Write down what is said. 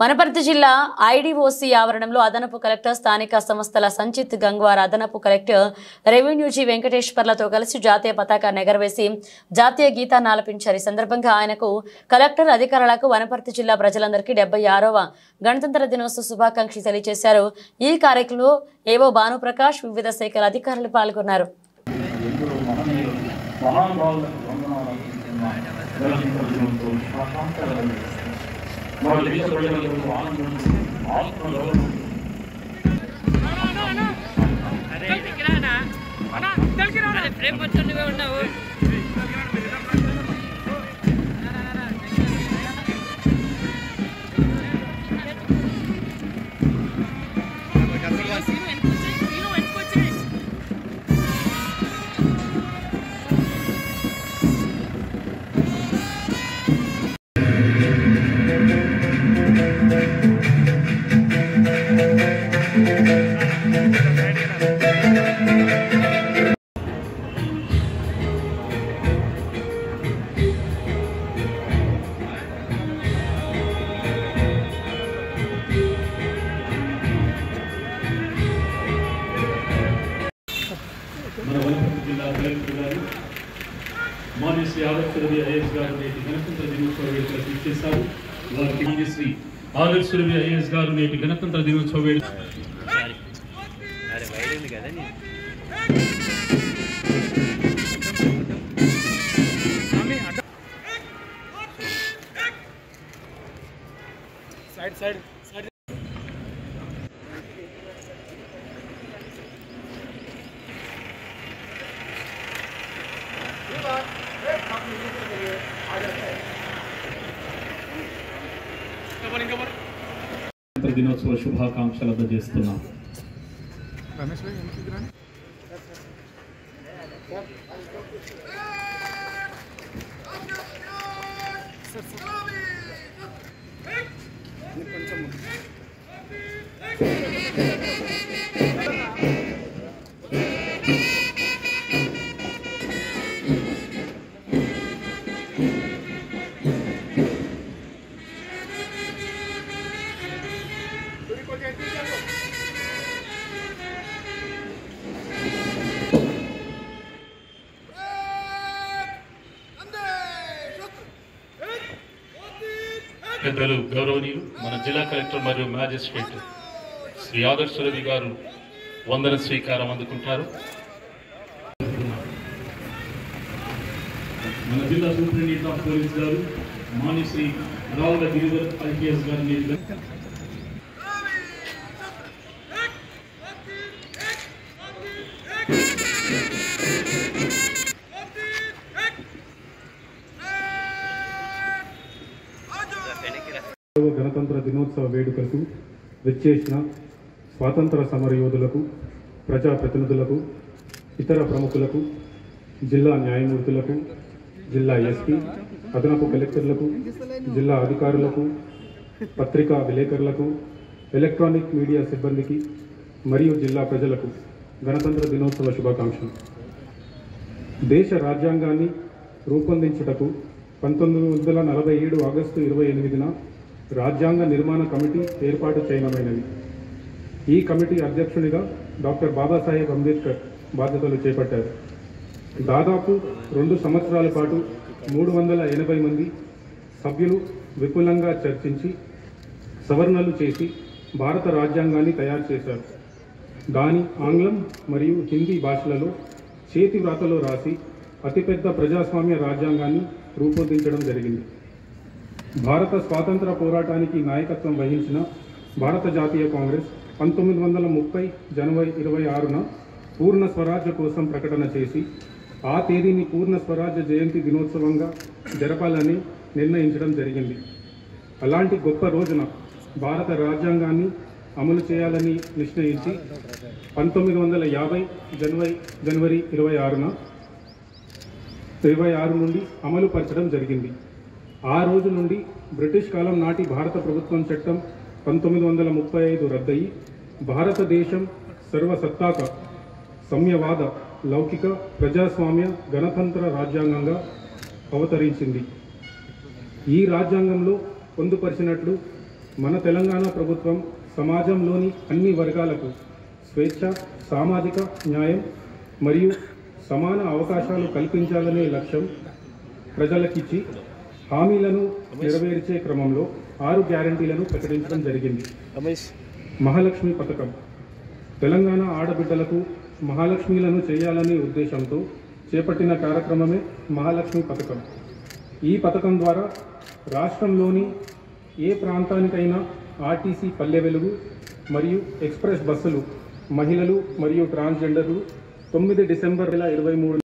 వనపర్తి జిల్లా ఐడిఓసి ఆవరణంలో అదనపు కలెక్టర్ స్థానిక సంస్థల సంచిత్ గంగ్వార్ అదనపు కలెక్టర్ రెవెన్యూ జి వెంకటేశ్వర్లతో కలిసి జాతీయ పతాకాన్ని ఎగరవేసి జాతీయ గీతాన్ని ఆలపించారు. ఈ సందర్భంగా ఆయనకు కలెక్టర్ అధికారులకు వనపర్తి జిల్లా ప్రజలందరికీ 76వ గణతంత్ర దినోత్సవ శుభాకాంక్షలు తెలియజేశారు. ఈ కార్యక్రమంలో ఏవో భానుప్రకాష్ వివిధ శాఖల అధికారులు పాల్గొన్నారు. మన వనపర్తి జిల్లా కలెక్టర్ గారు మాన్య శ్రీ ఆదర్శరవి ఐఏఎస్ గారు నేటి గణతంత్ర దినోత్సవ వేడుకలకు ఇచ్చేశారు. వారికి మాన్య శ్రీ ఆదర్శరవి ఐఏఎస్ గారు నేటి గణతంత్ర దినోత్సవ వేడుక దినోత్సవ శుభాకాంక్షలు అందజేస్తున్నాం. పెద్దలు గౌరవనీయులు మన జిల్లా కలెక్టర్ మరియు మ్యాజిస్ట్రేట్ శ్రీ ఆదర్శరవి గారు వందన స్వీకారం అందుకుంటారు. మన జిల్లా సూపరింటెండెంట్ ఆఫ్ పోలీస్ గారు మాన్య శ్రీ రావుల గిరిధర్ ఐపీఎస్ గారిని గణతంత్ర దినోత్సవ వేడుకలకు విచ్చేసిన స్వాతంత్ర సమరయోధులకు, ప్రజాప్రతినిధులకు, ఇతర ప్రముఖులకు, జిల్లా న్యాయమూర్తులకు, జిల్లా ఎస్పీ, అదనపు కలెక్టర్లకు, జిల్లా అధికారులకు, పత్రికా విలేకరులకు, ఎలక్ట్రానిక్ మీడియా సిబ్బందికి మరియు జిల్లా ప్రజలకు గణతంత్ర దినోత్సవ శుభాకాంక్షలు. దేశ రాజ్యాంగాన్ని రూపొందించుటకు 1947 ఆగస్టు 28న రాజ్యాంగ నిర్మాణ కమిటీ ఏర్పాటు చేయనమైనది. ఈ కమిటీ అధ్యక్షునిగా డాక్టర్ బాబాసాహెబ్ అంబేద్కర్ బాధ్యతలు చేపట్టారు. దాదాపు 2 సంవత్సరాల పాటు 380 మంది సభ్యులు విపులంగా చర్చించి సవరణలు చేసి భారత రాజ్యాంగాన్ని తయారు చేశారు. దాని ఆంగ్లం మరియు హిందీ భాషలలో చేతి వ్రాతలో రాసి అతిపెద్ద ప్రజాస్వామ్య రాజ్యాంగాన్ని రూపొందించడం జరిగింది. భారత స్వాతంత్ర పోరాటానికి నాయకత్వం వహించిన భారత జాతీయ కాంగ్రెస్ 1930 జనవరి 26న పూర్ణ స్వరాజ్య కోసం ప్రకటన చేసి ఆ తేదీని పూర్ణ స్వరాజ్య జయంతి దినోత్సవంగా జరపాలని నిర్ణయించడం జరిగింది. అలాంటి గొప్ప రోజున భారత రాజ్యాంగాన్ని అమలు చేయాలని నిశ్చయించి 1950 జనవరి 26 నుండి అమలు పరచడం జరిగింది. ఆ రోజు నుండి బ్రిటిష్ కాలం నాటి భారత ప్రభుత్వం చట్టం 1935 రద్దయి భారతదేశం సర్వసత్తాక సమ్యవాద లౌకిక ప్రజాస్వామ్య గణతంత్ర రాజ్యాంగంగా అవతరించింది. ఈ రాజ్యాంగంలో పొందుపరిచినట్లు మన తెలంగాణ ప్రభుత్వం సమాజంలోని అన్ని వర్గాలకు స్వేచ్ఛ, సామాజిక న్యాయం మరియు సమాన అవకాశాలు కల్పించాలనే లక్ష్యం ప్రజలకిచ్చి హామీలను నెరవేర్చే క్రమంలో 6 గ్యారంటీలను ప్రకటించడం జరిగింది. మహాలక్ష్మి పథకం తెలంగాణ ఆడబిడ్డలకు మహాలక్ష్మిలను చేయాలనే ఉద్దేశంతో చేపట్టిన కార్యక్రమమే మహాలక్ష్మి పథకం. ఈ పథకం ద్వారా రాష్ట్రంలోని ఏ ప్రాంతానికైనా ఆర్టీసీ పల్లె వెలుగు మరియు ఎక్స్ప్రెస్ బస్సులు మహిళలు మరియు ట్రాన్స్జెండర్లు 9 డిసెంబర్ 2023